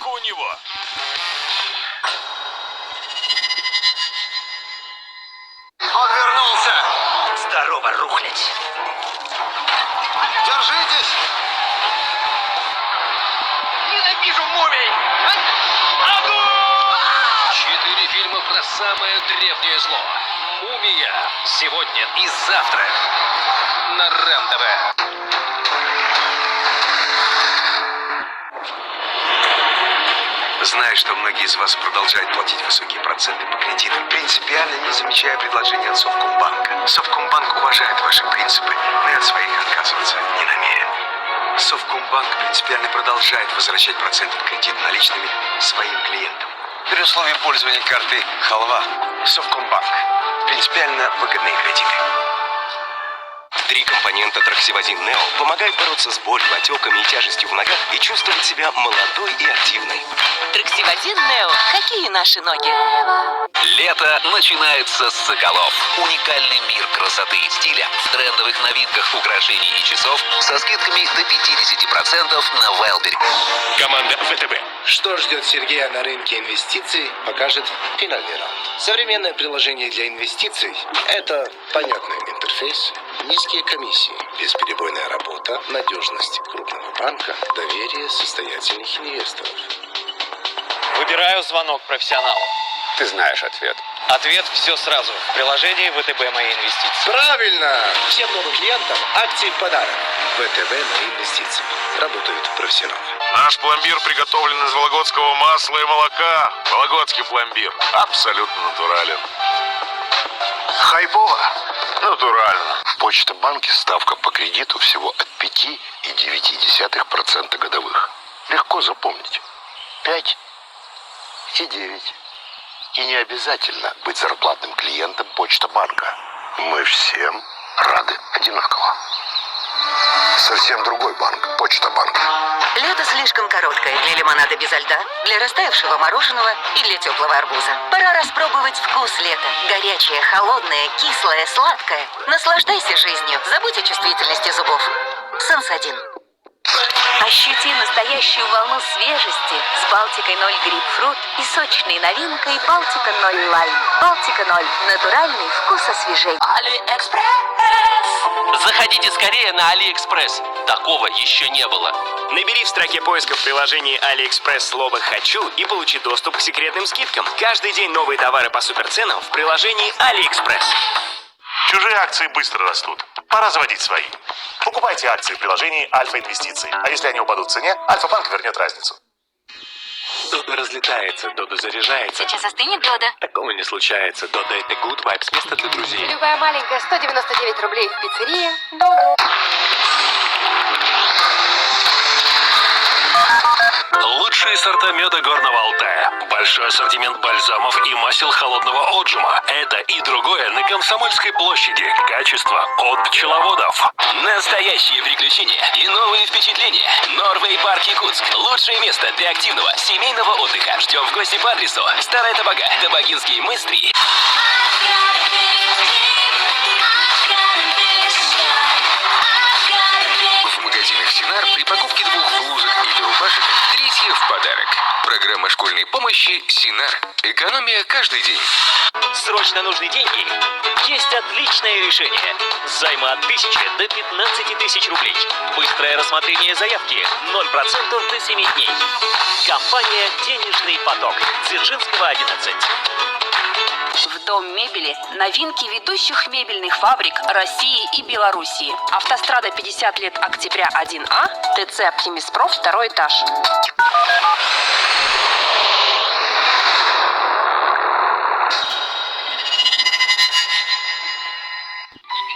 Сколько у него? Он вернулся! Здорово, рухлядь! Держитесь! Ненавижу мумий! 4 фильма про самое древнее зло. Мумия. Сегодня и завтра. На РЕН-ТВ. Знаю, что многие из вас продолжают платить высокие проценты по кредитам, принципиально не замечая предложения от Совкомбанка. Совкомбанк уважает ваши принципы, но и от своих отказываться не намерен. Совкомбанк принципиально продолжает возвращать проценты по кредиту наличными своим клиентам. При условии пользования карты «Халва». Совкомбанк. Принципиально выгодные кредиты. 3 компонента Траксивазин Нео помогают бороться с болью, отеками и тяжестью в ногах и чувствовать себя молодой и активной. Траксивазин Нео. Какие наши ноги? Лето начинается с Соколов. Уникальный мир красоты и стиля в трендовых новинках украшений и часов со скидками до 50% на Wildberries. Команда ВТБ. Что ждет Сергея на рынке инвестиций, покажет финальный раунд. Современное приложение для инвестиций – это понятный интерфейс, низкие комиссии, бесперебойная работа, надежность крупного банка, доверие состоятельных инвесторов. Выбираю звонок профессионалу. Ты знаешь ответ. Ответ все сразу. В приложении ВТБ «Мои инвестиции». Правильно! Всем новым клиентам акции в подарок. ВТБ «Мои инвестиции». Работают профессионалы. Наш пломбир приготовлен из вологодского масла и молока. Вологодский пломбир. Абсолютно натурален. Хайпово? Натурально. В Почта-банке ставка по кредиту всего от 5,9% годовых. Легко запомнить. 5 и 9. И не обязательно быть зарплатным клиентом Почта-банка. Мы всем рады одинаково. Совсем другой банк. Почта-банк. Лето слишком короткое для лимонада безо льда, для растаявшего мороженого и для теплого арбуза. Пора распробовать вкус лета. Горячее, холодное, кислое, сладкое. Наслаждайся жизнью. Забудь о чувствительности зубов. Сенс-1. Ощути настоящую волну свежести с Балтикой 0 грейпфрут и сочной новинкой Балтика 0 лайм. Балтика 0. Натуральный вкус освежей. Заходите скорее на Алиэкспресс. Такого еще не было. Набери в строке поиска в приложении AliExpress слово «Хочу» и получи доступ к секретным скидкам. Каждый день новые товары по суперценам в приложении AliExpress. Чужие акции быстро растут. Пора заводить свои. Покупайте акции в приложении Альфа Инвестиции. А если они упадут в цене, Альфа-банк вернет разницу. Додо разлетается, Додо заряжается. Сейчас остынет Дода. Такого не случается. Додо — это good vibes, место для друзей. Любая маленькая 199 рублей в пиццерии. Додо. Лучшие сорта меда Горного Алтая. Большой ассортимент бальзамов и масел холодного отжима. Это и другое на Комсомольской площади. Качество от пчеловодов. Настоящие приключения и новые впечатления. Норвей Парк Якутск. Лучшее место для активного семейного отдыха. Ждем в гости по адресу Старая Табага, Табагинский мыс 3. В магазинах «Синар» при покупке 2 блузок или рубашек 3 в подарок. Программа школьной помощи «Синар». Экономия каждый день. Срочно нужны деньги? Есть отличное решение. Займы от 1000 до 15 тысяч рублей. Быстрое рассмотрение заявки. 0% до 7 дней. Компания «Денежный поток». Дзержинского, 11. В Дом мебели новинки ведущих мебельных фабрик России и Белоруссии. Автострада 50 лет октября 1А, ТЦ Оптимиспроф, 2 этаж.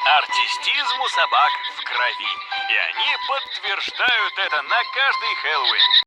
Артистизм у собак в крови. И они подтверждают это на каждый Хэллоуин.